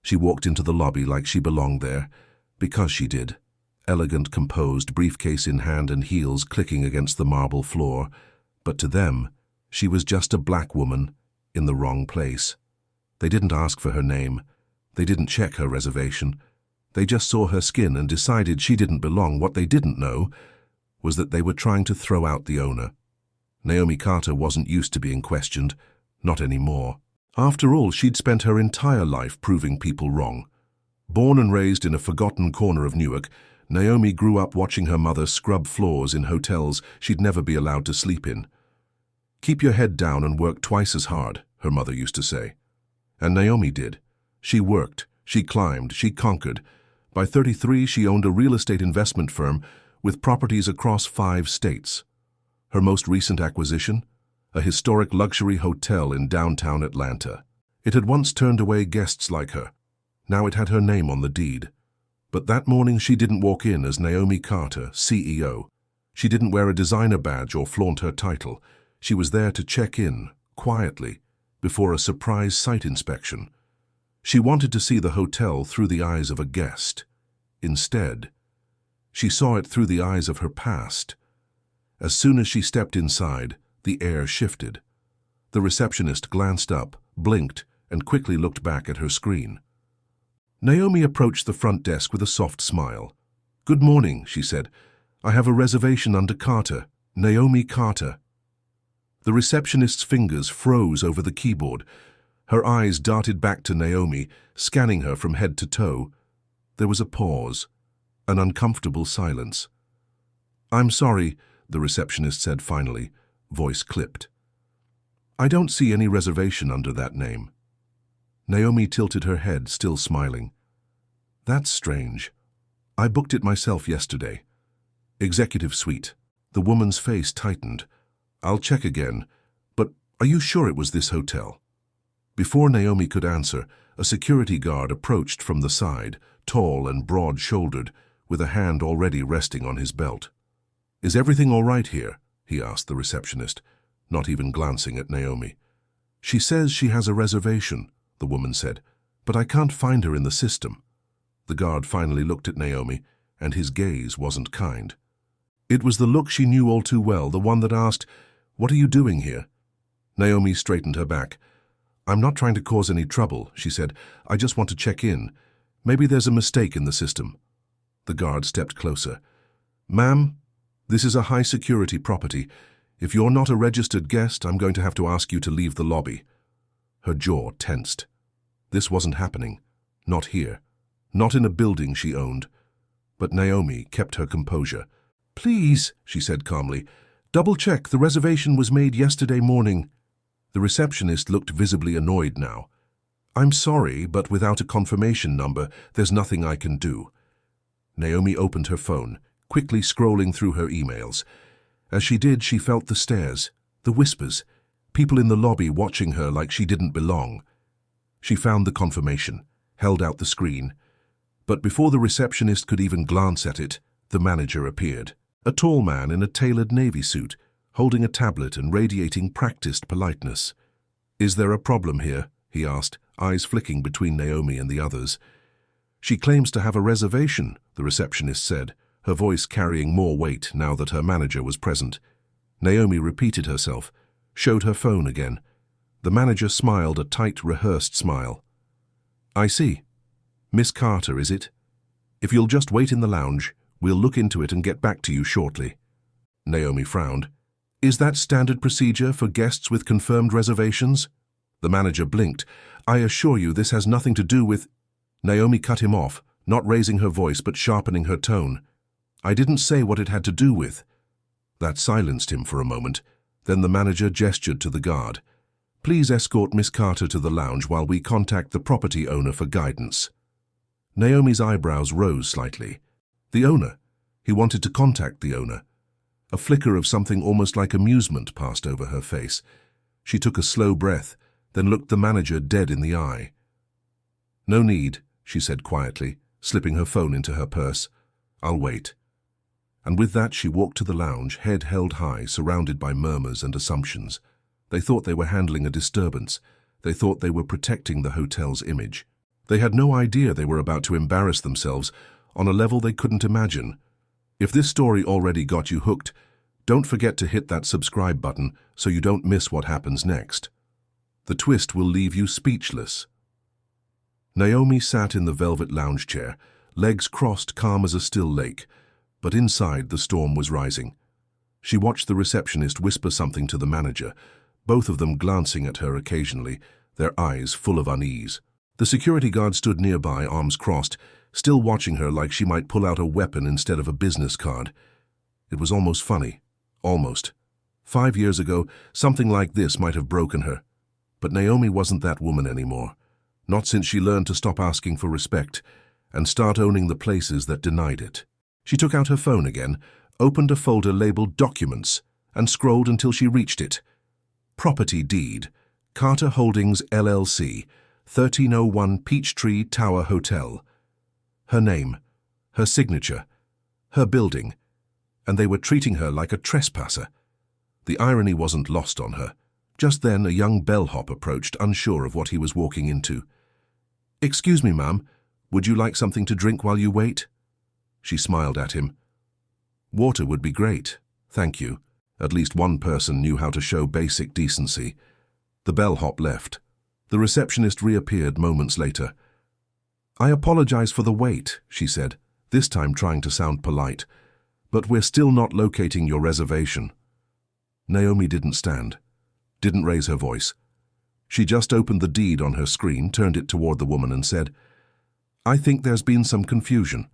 She walked into the lobby like she belonged there, because she did. Elegant, composed, briefcase in hand and heels clicking against the marble floor. But to them, she was just a black woman in the wrong place. They didn't ask for her name. They didn't check her reservation. They just saw her skin and decided she didn't belong. What they didn't know was that they were trying to throw out the owner. Naomi Carter wasn't used to being questioned, not anymore. After all, she'd spent her entire life proving people wrong. Born and raised in a forgotten corner of Newark, Naomi grew up watching her mother scrub floors in hotels she'd never be allowed to sleep in. "Keep your head down and work twice as hard," her mother used to say. And Naomi did. She worked, she climbed, she conquered. By 33, she owned a real estate investment firm with properties across 5 states. Her most recent acquisition? A historic luxury hotel in downtown Atlanta. It had once turned away guests like her. Now it had her name on the deed. But that morning she didn't walk in as Naomi Carter, CEO. She didn't wear a designer badge or flaunt her title. She was there to check in, quietly, before a surprise site inspection. She wanted to see the hotel through the eyes of a guest. Instead, she saw it through the eyes of her past. As soon as she stepped inside, the air shifted. The receptionist glanced up, blinked, and quickly looked back at her screen. Naomi approached the front desk with a soft smile. "Good morning," she said. "I have a reservation under Carter, Naomi Carter." The receptionist's fingers froze over the keyboard. Her eyes darted back to Naomi, scanning her from head to toe. There was a pause, an uncomfortable silence. "I'm sorry," the receptionist said finally, voice clipped. "I don't see any reservation under that name." Naomi tilted her head, still smiling. "That's strange. I booked it myself yesterday. Executive suite." The woman's face tightened. "I'll check again, but are you sure it was this hotel?" Before Naomi could answer, a security guard approached from the side, tall and broad-shouldered, with a hand already resting on his belt. "Is everything all right here?" he asked the receptionist, not even glancing at Naomi. "She says she has a reservation," the woman said, "but I can't find her in the system." The guard finally looked at Naomi, and his gaze wasn't kind. It was the look she knew all too well, the one that asked, "What are you doing here?" Naomi straightened her back. "I'm not trying to cause any trouble," she said. "I just want to check in. Maybe there's a mistake in the system." The guard stepped closer. "Ma'am, this is a high-security property. If you're not a registered guest, I'm going to have to ask you to leave the lobby." Her jaw tensed. This wasn't happening. Not here. Not in a building she owned. But Naomi kept her composure. "Please," she said calmly, "double-check. The reservation was made yesterday morning." The receptionist looked visibly annoyed now. "I'm sorry, but without a confirmation number, there's nothing I can do." Naomi opened her phone, quickly scrolling through her emails. As she did, she felt the stares, the whispers, people in the lobby watching her like she didn't belong. She found the confirmation, held out the screen. But before the receptionist could even glance at it, the manager appeared. A tall man in a tailored navy suit, holding a tablet and radiating practiced politeness. "Is there a problem here?" he asked, eyes flicking between Naomi and the others. "She claims to have a reservation," the receptionist said, her voice carrying more weight now that her manager was present. Naomi repeated herself, showed her phone again. The manager smiled a tight, rehearsed smile. "I see. Miss Carter, is it? If you'll just wait in the lounge, we'll look into it and get back to you shortly." Naomi frowned. "Is that standard procedure for guests with confirmed reservations?" The manager blinked. "I assure you this has nothing to do with—" Naomi cut him off, not raising her voice but sharpening her tone. "I didn't say what it had to do with." That silenced him for a moment. Then the manager gestured to the guard. "Please escort Miss Carter to the lounge while we contact the property owner for guidance." Naomi's eyebrows rose slightly. The owner? He wanted to contact the owner. A flicker of something almost like amusement passed over her face. She took a slow breath, then looked the manager dead in the eye. "No need," she said quietly, slipping her phone into her purse. "I'll wait." And with that she walked to the lounge, head held high, surrounded by murmurs and assumptions. They thought they were handling a disturbance. They thought they were protecting the hotel's image. They had no idea they were about to embarrass themselves on a level they couldn't imagine. If this story already got you hooked, don't forget to hit that subscribe button so you don't miss what happens next. The twist will leave you speechless. Naomi sat in the velvet lounge chair, legs crossed, calm as a still lake, but inside the storm was rising. She watched the receptionist whisper something to the manager, both of them glancing at her occasionally, their eyes full of unease. The security guard stood nearby, arms crossed, still watching her like she might pull out a weapon instead of a business card. It was almost funny. Almost. 5 years ago, something like this might have broken her. But Naomi wasn't that woman anymore. Not since she learned to stop asking for respect and start owning the places that denied it. She took out her phone again, opened a folder labeled Documents, and scrolled until she reached it. Property deed. Carter Holdings, LLC, 1301 Peachtree Tower Hotel. Her name, her signature, her building, and they were treating her like a trespasser. The irony wasn't lost on her. Just then, a young bellhop approached, unsure of what he was walking into. "Excuse me, ma'am, would you like something to drink while you wait?" She smiled at him. "Water would be great, thank you." At least one person knew how to show basic decency. The bellhop left. The receptionist reappeared moments later. "I apologize for the wait," she said, this time trying to sound polite, "but we're still not locating your reservation." Naomi didn't stand, didn't raise her voice. She just opened the deed on her screen, turned it toward the woman and said, "I think there's been some confusion.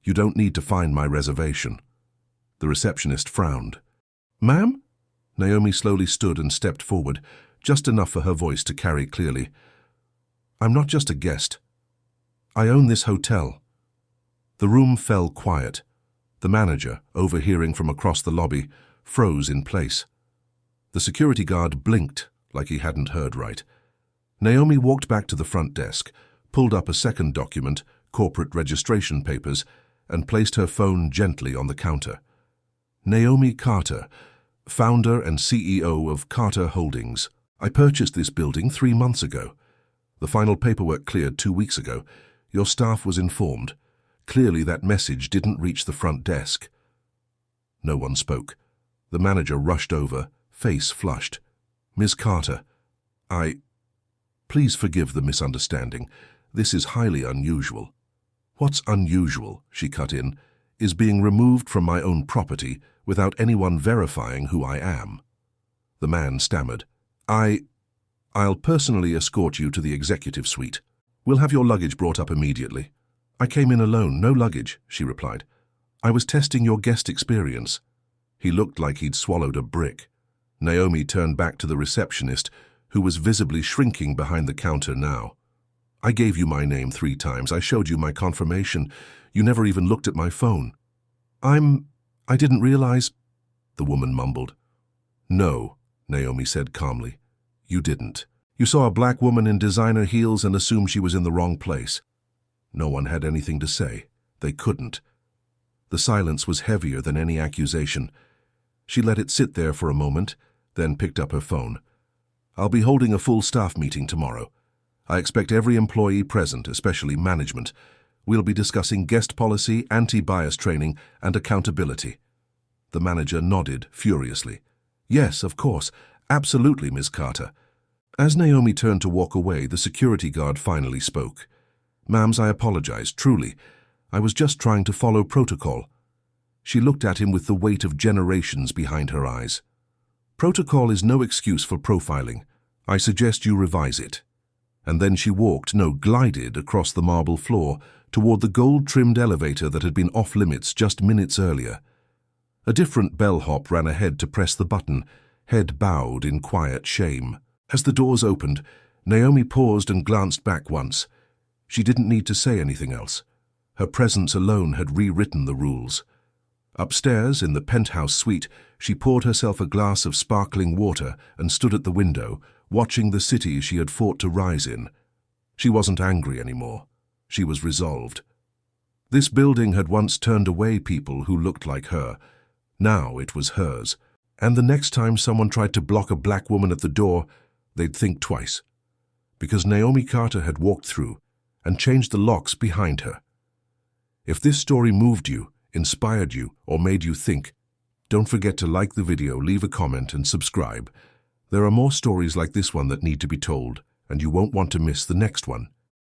You don't need to find my reservation." The receptionist frowned. "Ma'am?" Naomi slowly stood and stepped forward, just enough for her voice to carry clearly. "I'm not just a guest. I own this hotel." The room fell quiet. The manager, overhearing from across the lobby, froze in place. The security guard blinked like he hadn't heard right. Naomi walked back to the front desk, pulled up a second document, corporate registration papers, and placed her phone gently on the counter. Naomi Carter, founder and CEO of Carter Holdings. "I purchased this building 3 months ago. The final paperwork cleared 2 weeks ago. Your staff was informed. Clearly that message didn't reach the front desk." No one spoke. The manager rushed over, face flushed. "Ms. Carter, Please forgive the misunderstanding. This is highly unusual." "What's unusual," she cut in, "is being removed from my own property without anyone verifying who I am." The man stammered. I'll personally escort you to the executive suite. We'll have your luggage brought up immediately." "I came in alone, no luggage," she replied. "I was testing your guest experience." He looked like he'd swallowed a brick. Naomi turned back to the receptionist, who was visibly shrinking behind the counter now. "I gave you my name 3 times. I showed you my confirmation. You never even looked at my phone." I didn't realize," the woman mumbled. "No," Naomi said calmly. "You didn't. You saw a black woman in designer heels and assumed she was in the wrong place." No one had anything to say. They couldn't. The silence was heavier than any accusation. She let it sit there for a moment, then picked up her phone. "I'll be holding a full staff meeting tomorrow. I expect every employee present, especially management. We'll be discussing guest policy, anti-bias training, and accountability." The manager nodded furiously. "Yes, of course. Absolutely, Ms. Carter." As Naomi turned to walk away, the security guard finally spoke. "Ma'ams, I apologize, truly. I was just trying to follow protocol." She looked at him with the weight of generations behind her eyes. "Protocol is no excuse for profiling. I suggest you revise it." And then she glided across the marble floor toward the gold-trimmed elevator that had been off-limits just minutes earlier. A different bellhop ran ahead to press the button, head bowed in quiet shame. As the doors opened, Naomi paused and glanced back once. She didn't need to say anything else. Her presence alone had rewritten the rules. Upstairs, in the penthouse suite, she poured herself a glass of sparkling water and stood at the window, watching the city she had fought to rise in. She wasn't angry anymore. She was resolved. This building had once turned away people who looked like her. Now it was hers. And the next time someone tried to block a black woman at the door, they'd think twice. Because Naomi Carter had walked through, and changed the locks behind her. If this story moved you, inspired you, or made you think, don't forget to like the video, leave a comment, and subscribe. There are more stories like this one that need to be told, and you won't want to miss the next one.